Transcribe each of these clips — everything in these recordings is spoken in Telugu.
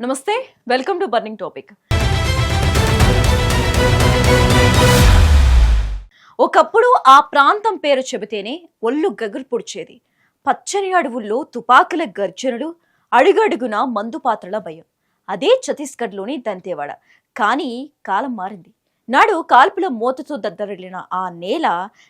నమస్తే, వెల్కమ్ టు బర్నింగ్ టాపిక్. ఒకప్పుడు ఆ ప్రాంతం పేరు చెబితేనే ఒళ్ళు గగురు పొడిచేది. పచ్చని అడవుల్లో తుపాకుల గర్జనలు, అడుగడుగున మందు పాత్రల భయం. అదే ఛత్తీస్గఢ్లోని దంతేవాడ. కానీ కాలం మారింది. నాడు కాల్పుల మోతతో దద్దరిల్లిన ఆ నేల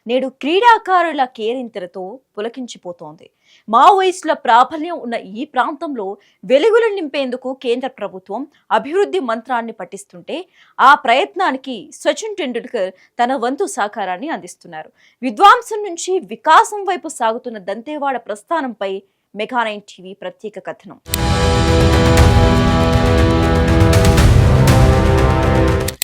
నేడు క్రీడాకారుల కేరింతలతో పులకించిపోతోంది. మావోయిస్టుల ప్రాబల్యం ఉన్న ఈ ప్రాంతంలో వెలుగులు నింపేందుకు కేంద్ర ప్రభుత్వం అభివృద్ధి మంత్రాన్ని పఠిస్తుంటే ఆ ప్రయత్నానికి సచిన్ టెండూల్కర్ తన వంతు సహకారాన్ని అందిస్తున్నారు. విధ్వంసం నుంచి వికాసం వైపు సాగుతున్న దంతేవాడ ప్రస్థానంపై మెగా9 టీవీ ప్రత్యేక కథనం.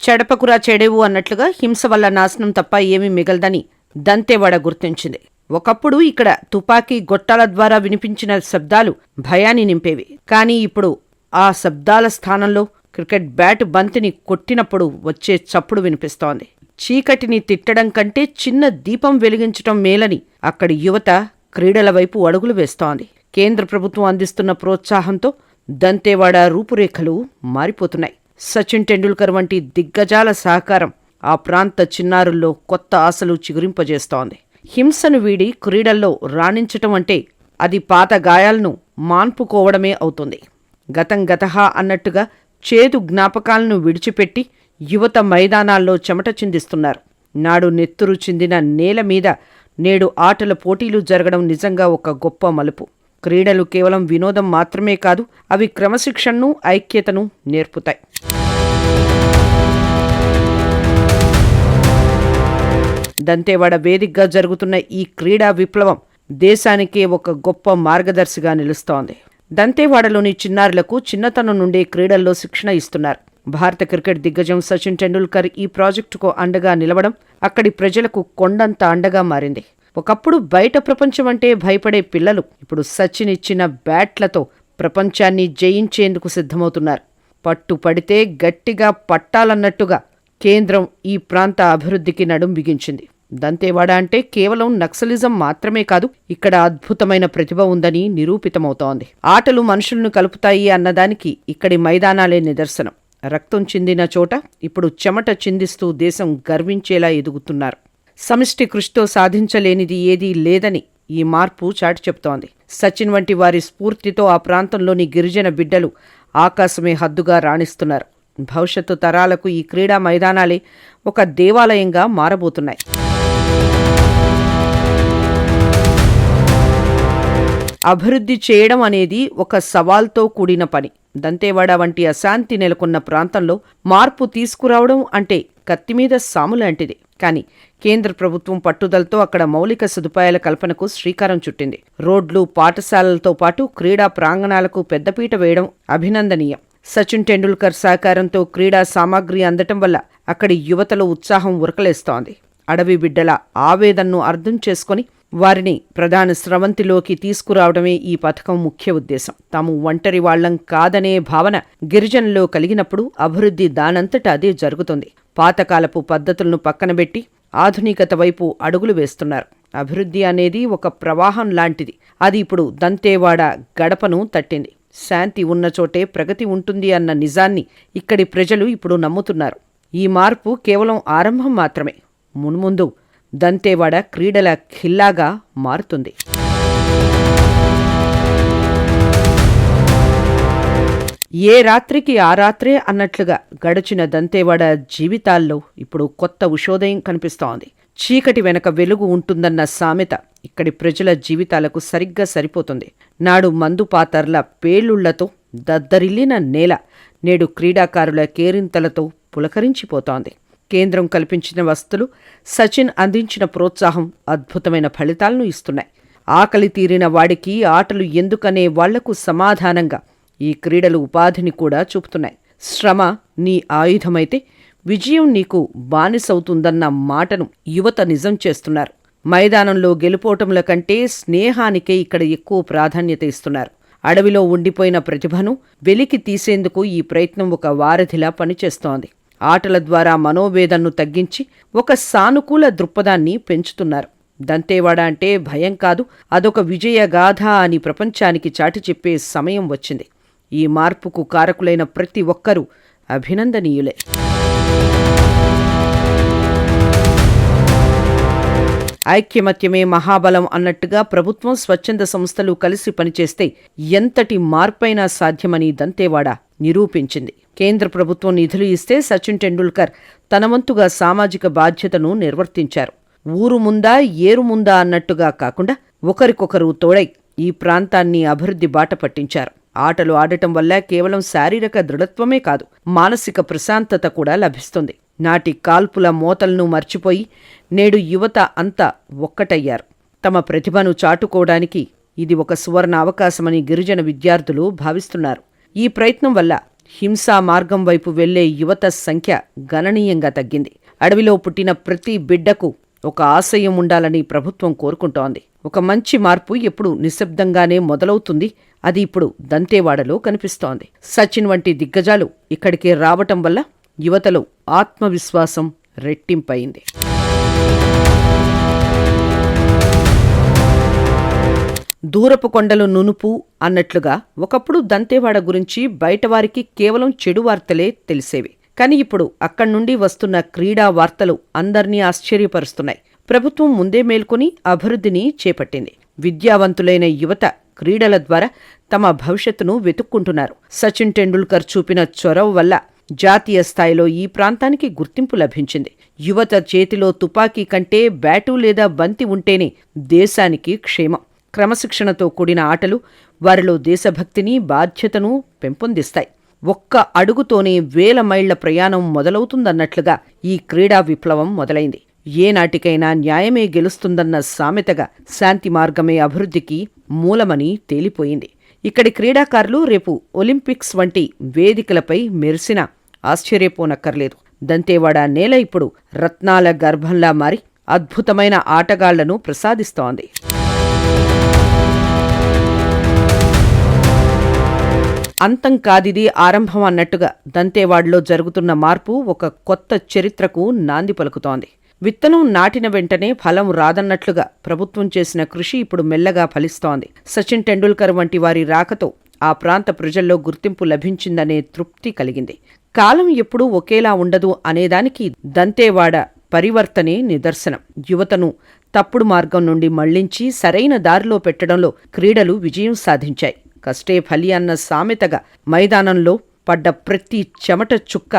చెడపకురా చెడేవు అన్నట్లుగా హింస వల్ల నాశనం తప్ప ఏమీ మిగలదని దంతేవాడ గుర్తించింది. ఒకప్పుడు ఇక్కడ తుపాకీ గొట్టాల ద్వారా వినిపించిన శబ్దాలు భయాన్ని నింపేవి. కానీ ఇప్పుడు ఆ శబ్దాల స్థానంలో క్రికెట్ బ్యాట్ బంతిని కొట్టినప్పుడు వచ్చే చప్పుడు వినిపిస్తోంది. చీకటిని తిట్టడం కంటే చిన్న దీపం వెలిగించటం మేలని అక్కడి యువత క్రీడల వైపు అడుగులు వేస్తోంది. కేంద్ర ప్రభుత్వం అందిస్తున్న ప్రోత్సాహంతో దంతేవాడ రూపురేఖలు మారిపోతున్నాయి. సచిన్ టెండూల్కర్ వంటి దిగ్గజాల సహకారం ఆ ప్రాంత చిన్నారుల్లో కొత్త ఆశలు చిగురింపజేస్తోంది. హింసను వీడి క్రీడల్లో రాణించటం అంటే అది పాత గాయాలను మాన్పుకోవడమే అవుతుంది. గతం గతహ అన్నట్టుగా చేదు జ్ఞాపకాలను విడిచిపెట్టి యువత మైదానాల్లో చెమట చిందిస్తున్నారు. నాడు నెత్తురు చిందిన నేల మీద నేడు ఆటల పోటీలు జరగడం నిజంగా ఒక గొప్ప మలుపు. క్రీడలు కేవలం వినోదం మాత్రమే కాదు, అవి క్రమశిక్షణను, ఐక్యతను నేర్పుతాయి. దంతేవాడ వేదికగా జరుగుతున్న ఈ క్రీడా విప్లవం దేశానికే ఒక గొప్ప మార్గదర్శిగా నిలుస్తోంది. దంతేవాడలోని చిన్నారులకు చిన్నతనం నుండే క్రీడల్లో శిక్షణ ఇస్తున్నారు. భారత క్రికెట్ దిగ్గజం సచిన్ టెండూల్కర్ ఈ ప్రాజెక్టుకు అండగా నిలవడం అక్కడి ప్రజలకు కొండంత అండగా మారింది. ఒకప్పుడు బయట ప్రపంచం అంటే భయపడే పిల్లలు ఇప్పుడు సచిన్ ఇచ్చిన బ్యాట్లతో ప్రపంచాన్ని జయించేందుకు సిద్ధమవుతున్నారు. పట్టు పడితే గట్టిగా పట్టాలన్నట్టుగా కేంద్రం ఈ ప్రాంత అభివృద్ధికి నడుం బిగించింది. దంతేవాడ అంటే కేవలం నక్సలిజం మాత్రమే కాదు, ఇక్కడ అద్భుతమైన ప్రతిభ ఉందని నిరూపితమవుతోంది. ఆటలు మనుషులను కలుపుతాయి అన్నదానికి ఇక్కడి మైదానాలే నిదర్శనం. రక్తం చిందిన చోట ఇప్పుడు చెమట చిందిస్తూ దేశం గర్వించేలా ఎదుగుతున్నారు. సమిష్టి కృషితో సాధించలేనిది ఏదీ లేదని ఈ మార్పు చాటి చెప్తోంది. సచిన్ వంటి వారి స్ఫూర్తితో ఆ ప్రాంతంలోని గిరిజన బిడ్డలు ఆకాశమే హద్దుగా రాణిస్తున్నారు. భవిష్యత్తు తరాలకు ఈ క్రీడా మైదానాలే ఒక దేవాలయంగా మారబోతున్నాయి. అభివృద్ధి చేయడం అనేది ఒక సవాల్తో కూడిన పని. దంతేవాడ వంటి అశాంతి నెలకొన్న ప్రాంతంలో మార్పు తీసుకురావడం అంటే కత్తిమీద సాము లాంటిది. కానీ కేంద్ర ప్రభుత్వం పట్టుదలతో అక్కడ మౌలిక సదుపాయాల కల్పనకు శ్రీకారం చుట్టింది. రోడ్లు, పాఠశాలలతో పాటు క్రీడా ప్రాంగణాలకు పెద్దపీట వేయడం అభినందనీయం. సచిన్ టెండూల్కర్ సహకారంతో క్రీడా సామాగ్రి అందటం వల్ల అక్కడి యువతలో ఉత్సాహం ఉరకలేస్తోంది. అడవి బిడ్డల ఆవేదనను అర్థం చేసుకుని వారిని ప్రధాన స్రవంతిలోకి తీసుకురావడమే ఈ పథకం ముఖ్య ఉద్దేశం. తాము ఒంటరి వాళ్లం కాదనే భావన గిరిజనుల్లో కలిగినప్పుడు అభివృద్ధి దానంతట అదే జరుగుతుంది. పాతకాలపు పద్ధతులను పక్కనబెట్టి ఆధునికత వైపు అడుగులు వేస్తున్నారు. అభివృద్ధి అనేది ఒక ప్రవాహం లాంటిది. అది ఇప్పుడు దంతేవాడ గడపను తట్టింది. శాంతి ఉన్న చోటే ప్రగతి ఉంటుంది అన్న నిజాన్ని ఇక్కడి ప్రజలు ఇప్పుడు నమ్ముతున్నారు. ఈ మార్పు కేవలం ఆరంభం మాత్రమే. మున్ముందు దంతేవాడ క్రీడల ఖిల్లాగా మారుతుంది. ఏ రాత్రికి ఆ రాత్రే అన్నట్లుగా గడిచిన దంతేవాడ జీవితాల్లో ఇప్పుడు కొత్త ఉషోదయం కనిపిస్తోంది. చీకటి వెనక వెలుగు ఉంటుందన్న సామెత ఇక్కడి ప్రజల జీవితాలకు సరిగ్గా సరిపోతుంది. నాడు మందుపాతర్ల పేలుళ్లతో దద్దరిల్లిన నేల నేడు క్రీడాకారుల కేరింతలతో పులకరించిపోతోంది. కేంద్రం కల్పించిన వస్తువులు, సచిన్ అందించిన ప్రోత్సాహం అద్భుతమైన ఫలితాలను ఇస్తున్నాయి. ఆకలి తీరిన వాడికి ఆటలు ఎందుకనే వాళ్లకు సమాధానంగా ఈ క్రీడలు ఉపాధిని కూడా చూపుతున్నాయి. శ్రమ నీ ఆయుధమైతే విజయం నీకు బానిసవుతుందన్న మాటను యువత నిజం చేస్తున్నారు. మైదానంలో గెలుపోటముల కంటే స్నేహానికే ఇక్కడ ఎక్కువ ప్రాధాన్యత ఇస్తున్నారు. అడవిలో ఉండిపోయిన ప్రతిభను వెలికి తీసేందుకు ఈ ప్రయత్నం ఒక వారధిలా పనిచేస్తోంది. ఆటల ద్వారా మనోవేదనను తగ్గించి ఒక సానుకూల దృక్పథాన్ని పెంచుతున్నారు. దంతేవాడ అంటే భయం కాదు, అదొక విజయగాథ అని ప్రపంచానికి చాటి చెప్పే సమయం వచ్చింది. ఈ మార్పుకు కారకులైన ప్రతి ఒక్కరూ అభినందనీయులే. ఐక్యమత్యమే మహాబలం అన్నట్టుగా ప్రభుత్వం, స్వచ్ఛంద సంస్థలు కలిసి పనిచేస్తే ఎంతటి మార్పైనా సాధ్యమని దంతేవాడ నిరూపించింది. కేంద్ర ప్రభుత్వం నిధులు ఇస్తే సచిన్ టెండూల్కర్ తన వంతుగా సామాజిక బాధ్యతను నిర్వర్తించారు. ఊరు ముందా ఏరు ముందా అన్నట్టుగా కాకుండా ఒకరికొకరు తోడై ఈ ప్రాంతాన్ని అభివృద్ధి బాట పట్టించారు. ఆటలు ఆడటం వల్ల కేవలం శారీరక దృఢత్వమే కాదు, మానసిక ప్రశాంతత కూడా లభిస్తుంది. నాటి కాల్పుల మోతలను మర్చిపోయి నేడు యువత అంతా ఒక్కటయ్యారు. తమ ప్రతిభను చాటుకోవడానికి ఇది ఒక సువర్ణ అవకాశమని గిరిజన విద్యార్థులు భావిస్తున్నారు. ఈ ప్రయత్నం వల్ల హింసా మార్గం వైపు వెళ్లే యువత సంఖ్య గణనీయంగా తగ్గింది. అడవిలో పుట్టిన ప్రతి బిడ్డకు ఒక ఆశయం ఉండాలని ప్రభుత్వం కోరుకుంటోంది. ఒక మంచి మార్పు ఎప్పుడు నిశ్శబ్దంగానే మొదలవుతుంది. అది ఇప్పుడు దంతేవాడలో కనిపిస్తోంది. సచిన్ వంటి దిగ్గజాలు ఇక్కడికి రావటం వల్ల యువతలో ఆత్మవిశ్వాసం రెట్టింపయింది. దూరపు కొండలు నునుపు అన్నట్లుగా ఒకప్పుడు దంతేవాడ గురించి బయటవారికి కేవలం చెడు వార్తలే తెలిసేవి. కాని ఇప్పుడు అక్కడ్నుండి వస్తున్న క్రీడా వార్తలు అందర్నీ ఆశ్చర్యపరుస్తున్నాయి. ప్రభుత్వం ముందే మేల్కొని అభివృద్ధిని చేపట్టింది. విద్యావంతులైన యువత క్రీడల ద్వారా తమ భవిష్యత్తును వెతుక్కుంటున్నారు. సచిన్ టెండూల్కర్ చూపిన చొరవ వల్ల జాతీయ స్థాయిలో ఈ ప్రాంతానికి గుర్తింపు లభించింది. యువత చేతిలో తుపాకీ కంటే బ్యాటు లేదా బంతి ఉంటేనే దేశానికి క్షేమం. క్రమశిక్షణతో కూడిన ఆటలు వారిలో దేశభక్తిని, బాధ్యతను పెంపొందిస్తాయి. ఒక్క అడుగుతోనే 1000 మైళ్ల ప్రయాణం మొదలవుతుందన్నట్లుగా ఈ క్రీడా విప్లవం మొదలైంది. ఏనాటికైనా న్యాయమే గెలుస్తుందన్న సామెతగా శాంతి మార్గమే అభివృద్ధికి మూలమని తేలిపోయింది. ఇక్కడి క్రీడాకారులు రేపు ఒలింపిక్స్ వంటి వేదికలపై మెరిసినా ఆశ్చర్యపోనక్కర్లేదు. దంతేవాడ నేల ఇప్పుడు రత్నాల గర్భంలా మారి అద్భుతమైన ఆటగాళ్లను ప్రసాదిస్తోంది. అంతం కాదిది ఆరంభం అన్నట్టుగా దంతేవాడలో జరుగుతున్న మార్పు ఒక కొత్త చరిత్రకు నాంది పలుకుతోంది. విత్తనం నాటిన వెంటనే ఫలం రాదన్నట్లుగా ప్రభుత్వం చేసిన కృషి ఇప్పుడు మెల్లగా ఫలిస్తోంది. సచిన్ టెండూల్కర్ వంటి వారి రాకతో ఆ ప్రాంత ప్రజల్లో గుర్తింపు లభించిందనే తృప్తి కలిగింది. కాలం ఎప్పుడూ ఒకేలా ఉండదు అనేదానికి దంతేవాడ పరివర్తనే నిదర్శనం. యువతను తప్పుడు మార్గం నుండి మళ్లించి సరైన దారిలో పెట్టడంలో క్రీడలు విజయం సాధించాయి. కష్టే ఫలి అన్న సామెతగా మైదానంలో పడ్డ ప్రతి చెమట చుక్క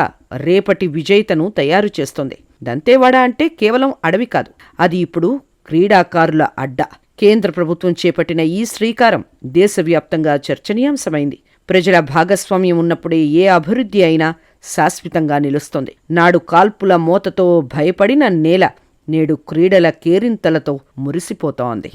రేపటి విజేతను తయారు చేస్తుంది. దంతేవాడ అంటే కేవలం అడవి కాదు, అది ఇప్పుడు క్రీడాకారుల అడ్డా. కేంద్ర ప్రభుత్వం చేపట్టిన ఈ శ్రీకారం దేశవ్యాప్తంగా చర్చనీయాంశమైంది. ప్రజల భాగస్వామ్యం ఉన్నప్పుడే ఏ అభివృద్ధి అయినా శాశ్వతంగా నిలుస్తుంది. నాడు కాల్పుల మోతతో భయపడిన నేల నేడు క్రీడల కేరింతలతో మురిసిపోతోంది.